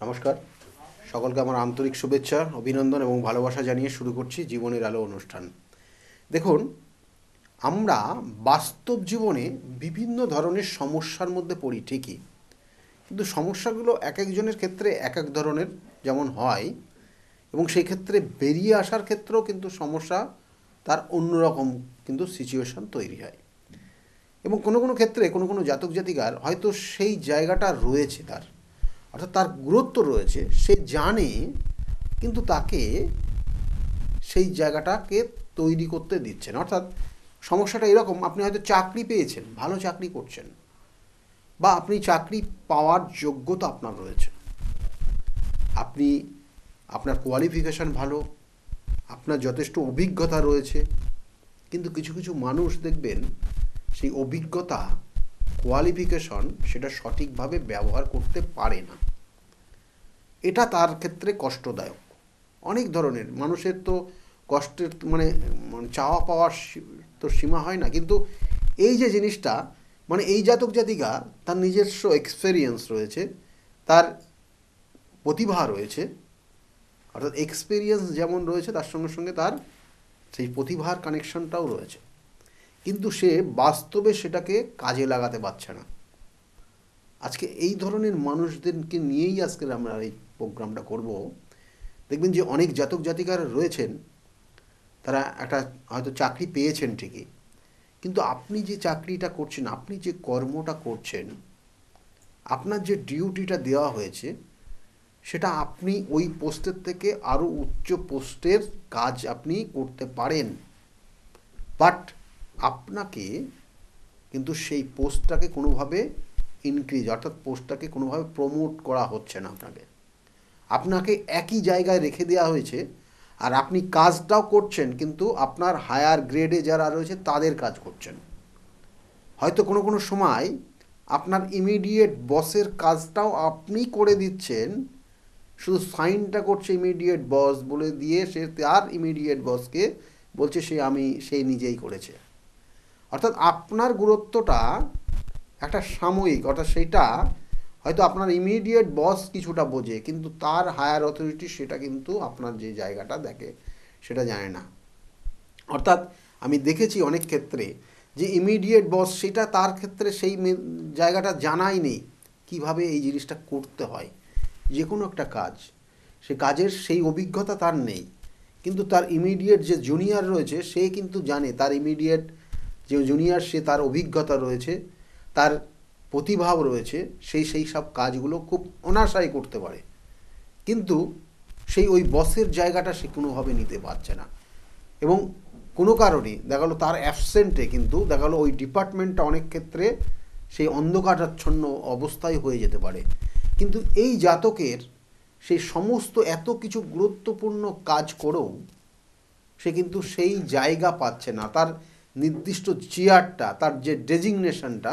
নমস্কার, সকলকে আমার আন্তরিক শুভেচ্ছা, অভিনন্দন এবং ভালোবাসা জানিয়ে শুরু করছি জীবনের আলো অনুষ্ঠান। দেখুন, আমরা বাস্তব জীবনে বিভিন্ন ধরনের সমস্যার মধ্যে পড়ি ঠিকই, কিন্তু সমস্যাগুলো এক একজনের ক্ষেত্রে এক এক ধরনের যেমন হয়, এবং সেই ক্ষেত্রে বেরিয়ে আসার ক্ষেত্রেও কিন্তু সমস্যা তার অন্যরকম কিন্তু সিচুয়েশন তৈরি হয়। এবং কোনো কোনো ক্ষেত্রে কোনো কোনো জাতক জাতিকার হয়তো সেই জায়গাটা রয়েছে, তার অর্থাৎ তার গুরুত্ব রয়েছে, সে জানে, কিন্তু তাকে সেই জায়গাটাকে তৈরি করতে দিচ্ছে না। অর্থাৎ সমস্যাটা এরকম, আপনি হয়তো চাকরি পেয়েছেন, ভালো চাকরি করছেন, বা আপনি চাকরি পাওয়ার যোগ্যতা আপনার রয়েছে, আপনি আপনার কোয়ালিফিকেশান ভালো, আপনার যথেষ্ট অভিজ্ঞতা রয়েছে, কিন্তু কিছু কিছু মানুষ দেখবেন সেই অভিজ্ঞতা, কোয়ালিফিকেশন সেটা সঠিকভাবে ব্যবহার করতে পারে না। এটা তার ক্ষেত্রে কষ্টদায়ক। অনেক ধরনের মানুষের তো কষ্টের মানে চাওয়া পাওয়ার তো সীমা হয় না, কিন্তু এই যে জিনিসটা, মানে এই জাতক জাতিকা তার নিজস্ব এক্সপেরিয়েন্স রয়েছে, তার প্রতিভা রয়েছে, অর্থাৎ এক্সপেরিয়েন্স যেমন রয়েছে তার সঙ্গে সঙ্গে তার সেই প্রতিভার কানেকশনটাও রয়েছে, কিন্তু সে বাস্তবে সেটাকে কাজে লাগাতে পারছে না। আজকে এই ধরনের মানুষদেরকে নিয়েই আজকে আমরা এই প্রোগ্রামটা করব। দেখবেন যে অনেক জাতক জাতিকারা রয়েছেন, তারা একটা হয়তো চাকরি পেয়েছেন ঠিকই, কিন্তু আপনি যে চাকরিটা করছেন, আপনি যে কর্মটা করছেন, আপনার যে ডিউটিটা দেওয়া হয়েছে, সেটা আপনি ওই পোস্টের থেকে আরও উচ্চ পোস্টের কাজ আপনি করতে পারেন, বাট আপনাকে কিন্তু সেই পোস্টটাকে কোনোভাবে ইনক্রিজ, অর্থাৎ পোস্টটাকে কোনোভাবে প্রমোট করা হচ্ছে না। আপনাকে একই জায়গায় রেখে দেওয়া হয়েছে, আর আপনি কাজটাও করছেন, কিন্তু আপনার হায়ার গ্রেডে যারা রয়েছে তাদের কাজ করছেন। হয়তো কোনো কোনো সময় আপনার ইমিডিয়েট বসের কাজটাও আপনি করে দিচ্ছেন, শুধু সাইনটা করছে ইমিডিয়েট বস বলে দিয়ে, সে তার ইমিডিয়েট বসকে বলছে সে নিজেই করেছে। অর্থাৎ আপনার গুরুত্বটা একটা সাময়িক, অর্থাৎ সেইটা হয়তো আপনার ইমিডিয়েট বস কিছুটা বোঝে, কিন্তু তার হায়ার অথরিটি সেটা কিন্তু আপনার যে জায়গাটা দেখে সেটা জানে না। অর্থাৎ আমি দেখেছি অনেক ক্ষেত্রে যে ইমিডিয়েট বস সেটা তার ক্ষেত্রে সেই জায়গাটা জানাই নেই কিভাবে এই জিনিসটা করতে হয়। যে কোনো একটা কাজ, সে কাজের সেই অভিজ্ঞতা তার নেই, কিন্তু তার ইমিডিয়েট যে জুনিয়র রয়েছে সে কিন্তু জানে, তার ইমিডিয়েট যে জুনিয়র সে তার অভিজ্ঞতা রয়েছে, তার প্রতিভাও রয়েছে, সেই সব কাজগুলো খুব অনায়াসেই করতে পারে, কিন্তু সেই ওই বসের জায়গাটা সে কোনোভাবে নিতে পারছে না। এবং কোনো কারণে দেখা গেলো তার অ্যাবসেন্টে কিন্তু দেখা গেলো ওই ডিপার্টমেন্টটা অনেক ক্ষেত্রে সেই অন্ধকারাচ্ছন্ন অবস্থায় হয়ে যেতে পারে। কিন্তু এই জাতকের সেই সমস্ত এত কিছু গুরুত্বপূর্ণ কাজ করেও সে কিন্তু সেই জায়গা পাচ্ছে না, তার নির্দিষ্ট চেয়ারটা, তার যে ডেজিগনেশনটা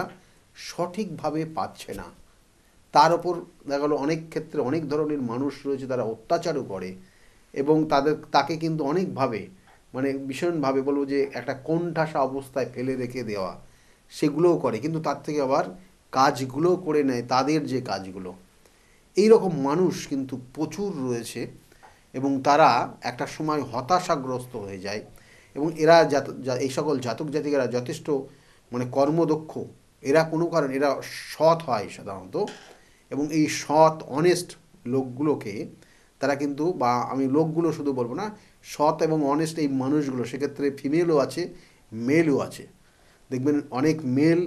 সঠিকভাবে পাচ্ছে না। তার ওপর দেখা গেলো অনেক ক্ষেত্রে অনেক ধরনের মানুষ রয়েছে, তারা অত্যাচারও করে, এবং তাকে কিন্তু অনেকভাবে ভীষণভাবে বলবো যে একটা কোণঠাসা অবস্থায় ফেলে রেখে দেওয়া, সেগুলোও করে, কিন্তু তার থেকে আবার কাজগুলোও করে নেয়, তাদের যে কাজগুলো। এই রকম মানুষ কিন্তু প্রচুর রয়েছে, এবং তারা একটা সময় হতাশাগ্রস্ত হয়ে যায়। এবং এরা এই সকল জাতক জাতিকারা যথেষ্ট কর্মদক্ষ, এরা কোনো কারণ এরা সৎ হয় সাধারণত, এবং এই সৎ অনেস্ট লোকগুলোকে তারা কিন্তু, বা আমি লোকগুলো শুধু বলবো না, সৎ এবং অনেস্ট এই মানুষগুলো, সেক্ষেত্রে ফিমেলও আছে, মেলও আছে। দেখবেন অনেক মেল